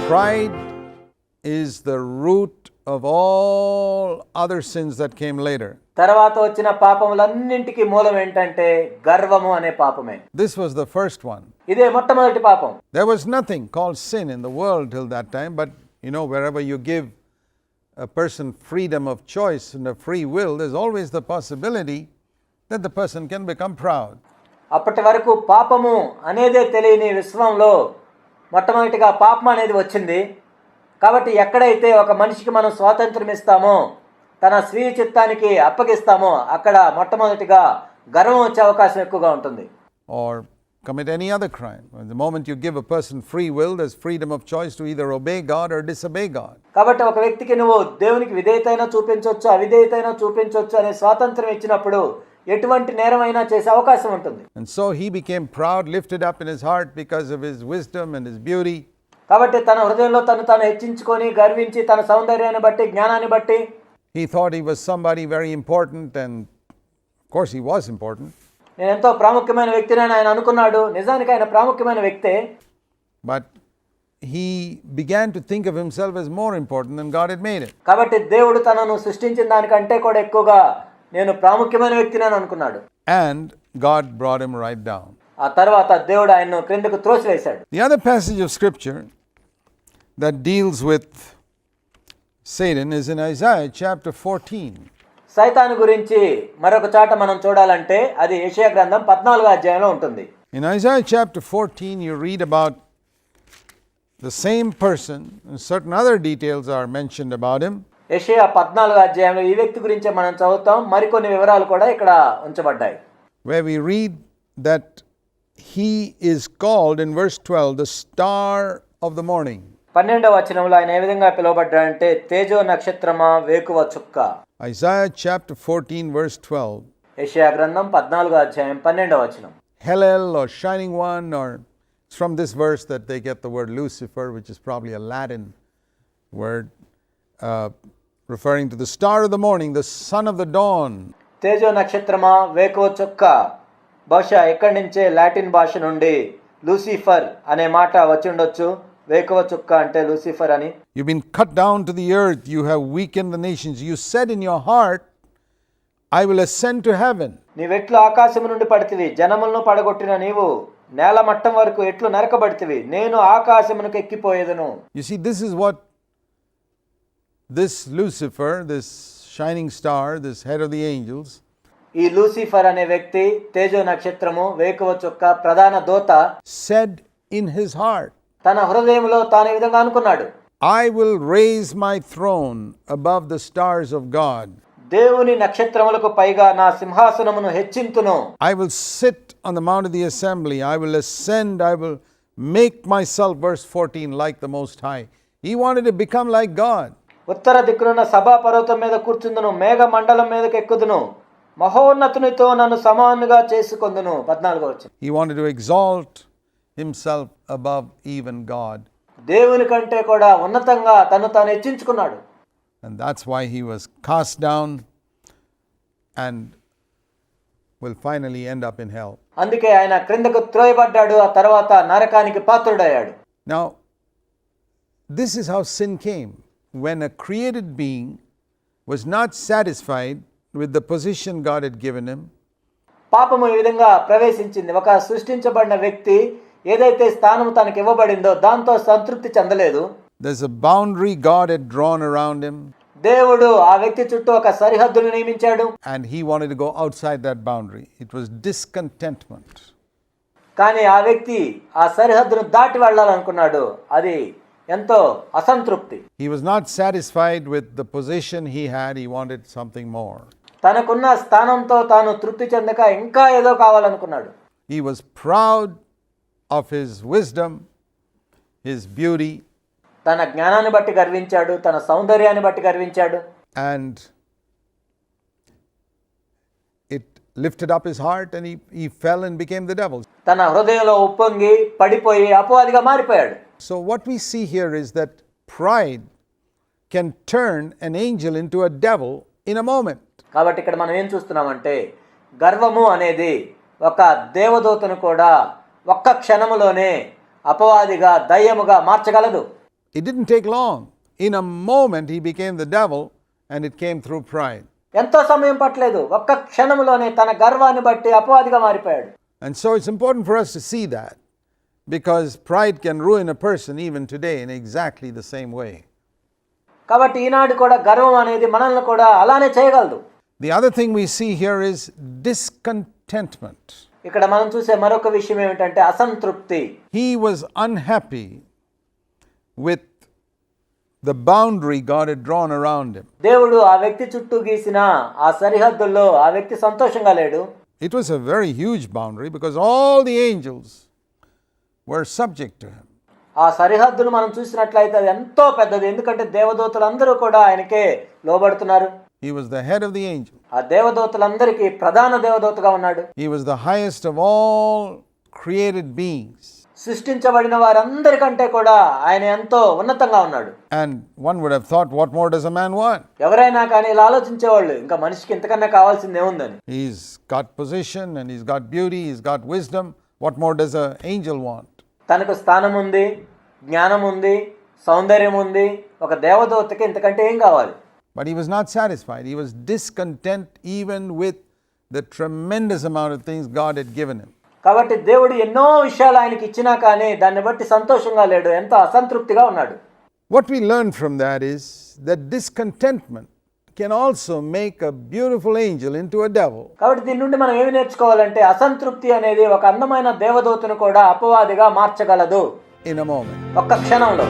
Pride is the root of all other sins that came later. తర్వాత వచ్చిన పాపములన్నింటికి మూలం ఏంటంటే గర్వము అనే పాపమే. This was the first one. ఇదే మొట్టమొదటి పాపం. There was nothing called sin in the world till that time, but wherever you give a person freedom of choice and a free will, there's always the possibility that the person can become proud. అప్పటి వరకు పాపము అనేదే తెలియని విశ్వంలో మొట్టమొదటిగా పాపం అనేది వచ్చింది. కాబట్టి ఎక్కడైతే ఒక మనిషికి మనం స్వాతంత్రం ఇస్తామో, తన స్వీయ చిత్తానికి అప్పగిస్తామో, అక్కడ మొట్టమొదటిగా గర్వం వచ్చే అవకాశం ఎక్కువగా ఉంటుంది. Or commit any other crime. The moment you give a person free will, there's freedom of choice to either obey God or disobey God. కాబట్టి ఒక వ్యక్తికి నువ్వు దేవునికి విధేయతైనా చూపించవచ్చు, అవిధేయతైనా చూపించవచ్చు అనే స్వాతంత్రం ఇచ్చినప్పుడు ఎటువంటి నేరమైనా చేసే అవకాశం ఉంటుంది. And so he became proud, lifted up in his heart because of his wisdom and his beauty. కాబట్టి తన హృదయంలో తను హెచ్చించుకొని గర్వించి తన సౌందర్యాన్ని బట్టి జ్ఞానాన్ని బట్టి He thought he was somebody very important, and of course he was important. నేను ఎంతో ప్రాముఖ్యమైన వ్యక్తిని అని ఆయన అనుకున్నాడు. నిజానికి ఆయన ప్రాముఖ్యమైన వ్యక్తే. But he began to think of himself as more important than God had made it. కాబట్టి దేవుడు తనను సృష్టించిన దానికంటే కూడా ఎక్కువగా నేను ప్రాముఖ్యమైన వ్యక్తిని అని అనుకున్నాడు. And God brought him right down. ఆ తర్వాత దేవుడు ఆయన్ను క్రిందకు త్రోసివేశాడు. The other passage of scripture that deals with Satan is in Isaiah chapter 14. సైతాను గురించి మరొక చాట మనం చూడాలంటే అది యెషయా గ్రంథం 14వ అధ్యాయంలో ఉంటుంది. In Isaiah chapter 14 you read about the same person, and certain other details are mentioned about him. యెషయా 14వ అధ్యాయంలో ఈ వ్యక్తి గురించి మనం చదువుతాం. మరికొన్ని వివరాలు కూడా ఇక్కడ ఉంచబడ్డాయి. Where we read that he is called in verse 12 the star of the morning. 12వ వచనంలో ఆయన ఏ విధంగా పిలువబడ్డాడంటే తేజో నక్షత్రమా వేకువ చుక్క. Isaiah chapter 14 verse 12. యెషయా గ్రంథం 14వ అధ్యాయం 12వ వచనం. Hallel or shining one, or it's from this verse that they get the word Lucifer, which is probably a Latin word referring to the star of the morning, the son of the dawn. తేజో నక్షత్రమా వేకువ చుక్క. బహుశా ఎక్కడి నుంచే Latin భాష నుండి Lucifer అనే మాట వచ్చి ఉండొచ్చు. వేకువ చుక్క అంటే లూసిఫర్ అని. You've been cut down to the earth, you have weakened the nations. You said in your heart, I will ascend to heaven. నీవెట్లు ఆకాశము నుండి పడితివి, జనములను పడగొట్టిన నీవు నేల మట్టం వరకు ఎట్లు నరకబడితివి, నేను ఆకాశమునకు ఎక్కిపోయేదను. You see, this is what this Lucifer, this shining star, this head of the angels, ఈ లూసిఫర్ అనే వ్యక్తి తేజో నక్షత్రము వేకువ చుక్క ప్రధాన దూత said in his heart, తన హృదయంలో తాను ఈ విధంగా అనుకున్నాడు. I will raise my throne above the stars of God. దేవుని నక్షత్రములకు పైగా నా సింహాసనమును హెచ్చింతును. I will sit on the mount of the assembly. I will ascend. I will make myself, verse 14, like the Most High. He wanted to become like God. ఉత్తర దిక్కునున్న సభా పర్వతం మీద కూర్చుందును, మేఘ మండలం మీదకి ఎక్కుదును, మహోన్నతునితో నన్ను సమానుగా చేసుకొందును. 14వ వచనం. He wanted to exalt himself above even God. దేవుని కంటే కూడా ఉన్నతంగా తను తాను హెచ్చించుకున్నాడు. And that's why he was cast down and will finally end up in hell. అందుకే ఆయన క్రిందకు త్రోయబడ్డాడు, ఆ తర్వాత నరకానికి పాత్రుడయ్యాడు. Now, this is how sin came. When a created being was not satisfied with the position God had given him, పాపము ఈ విధంగా ప్రవేశించింది. ఒక సృష్టించబడిన వ్యక్తి ఏదైతే స్థానం తనకు ఇవ్వబడిందో దాంతో సంతృప్తి చెందలేదు. there's a boundary God had drawn around him, దేవుడు ఆ వ్యక్తి చుట్టూ ఒక సరిహద్దును నియమించాడు. and he wanted to go outside that boundary. It was discontentment. కానీ ఆ వ్యక్తి ఆ సరిహద్దును దాటి వెళ్ళాలనుకున్నాడు. అది ఎంతో అసంతృప్తి. He was not satisfied with the position he had. He wanted something more. తనకున్న స్థానంతో తాను తృప్తి చెందక ఇంకా ఏదో కావాలనుకున్నాడు. He was proud of his wisdom, his beauty, తన జ్ఞానాన్ని బట్టి గర్వించాడు, తన సౌందర్యాన్ని బట్టి గర్వించాడు. and it lifted up his heart, and he fell and became the devil. తన హృదయంలో ఉప్పొంగి పడిపోయి అపవాదిగా మారిపోయాడు. So what we see here is that pride can turn an angel into a devil in a moment. కాబట్టి ఇక్కడ మనం ఏం చూస్తున్నామంటే గర్వము అనేది ఒక దేవదూతను కూడా ఒక్క క్షణములోనే అపవాదిగా దయ్యముగా మార్చగలదు. It didn't take long. In a moment, he became the devil, and it came through pride. ఎంతో సమయం పట్టలేదు, ఒక్క క్షణంలోనే తన గర్వాన్ని బట్టి అపవాదిగా మారిపోయాడు. And so it's important for us to see that, because pride can ruin a person even today in exactly the same way. కాబట్టి ఈనాడు కూడా గర్వం అనేది మనల్ని కూడా అలానే చేయగలదు. The other thing we see here is discontentment. ఇక్కడ మనం చూసే మరొక విషయం ఏమిటంటే అసంతృప్తి. He was unhappy with the boundary God had drawn around him. దేవుడు ఆ వ్యక్తి చుట్టూ గీసిన ఆ సరిహద్దుల్లో ఆ వ్యక్తి సంతోషంగా లేడు. It was a very huge boundary because all the angels were subject to him. ఆ సరిహద్దును మనం చూసినట్లయితే అది ఎంతో పెద్దది, ఎందుకంటే దేవదూతలందరూ కూడా ఆయనకే లోబడుతున్నారు. He was the head of the angels. ఆ దేవదూతలందరికీ ప్రధాన దేవదూతగా ఉన్నాడు. He was the highest of all created beings. సృష్టించబడిన వారందరికంటే కూడా ఆయన ఎంతో ఉన్నతంగా ఉన్నాడు. And one would have thought, what more does a man want? ఎవరైనా కానీ ఇలా ఆలోచించేవాళ్ళు, ఇంకా మనిషికి ఇంతకన్నా కావాల్సింది ఏముందని. He's got position and he's got beauty, he's got wisdom. What more does an angel want? తనకు స్థానం ఉంది, జ్ఞానం ఉంది, సౌందర్యం ఉంది. ఒక దేవదూతకి ఇంతకంటే ఏం కావాలి? But he was not satisfied. He was discontent even with the tremendous amount of things God had given him. కాబట్టి దేవుడు ఎన్నో విషయాలు ఆయనకి ఇచ్చినా కానీ దాన్ని బట్టి సంతోషంగా లేడు, ఎంతో అసంతృప్తిగా ఉన్నాడు. What we learn from that is that discontentment can also make a beautiful angel into a devil. కాబట్టి దీని నుండి మనం ఏమి నేర్చుకోవాలంటే అసంతృప్తి అనేది ఒక అందమైన దేవదూతను కూడా అపవాదిగా మార్చగలదు In a moment. ఒక్క క్షణంలో.